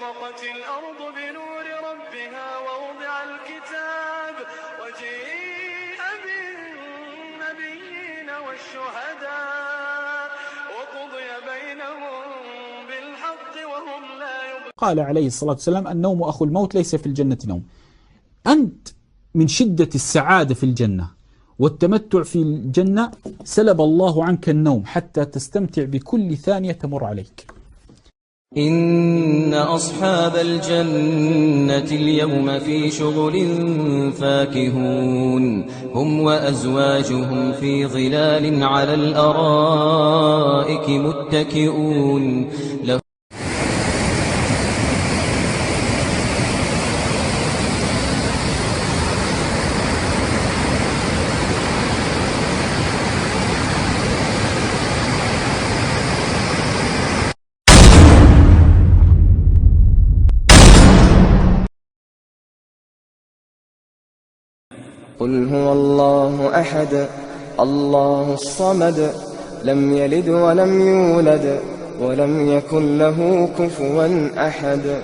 وأشرقت الأرض بنور ربها ووضع الكتاب وجيء بالنبيين والشهداء وقضي بينهم بالحق وهم لا يظلمون. قال عليه الصلاة والسلام: النوم أخو الموت، ليس في الجنة نوم. أنت من شدة السعادة في الجنة والتمتع في الجنة سلب الله عنك النوم حتى تستمتع بكل ثانية تمر عليك. إن أصحاب الجنة اليوم في شغل فاكهون هم وأزواجهم في ظلال على الأرائك متكئون. قل هو الله أحد الله الصمد لم يلد ولم يولد ولم يكن له كفوا أحد.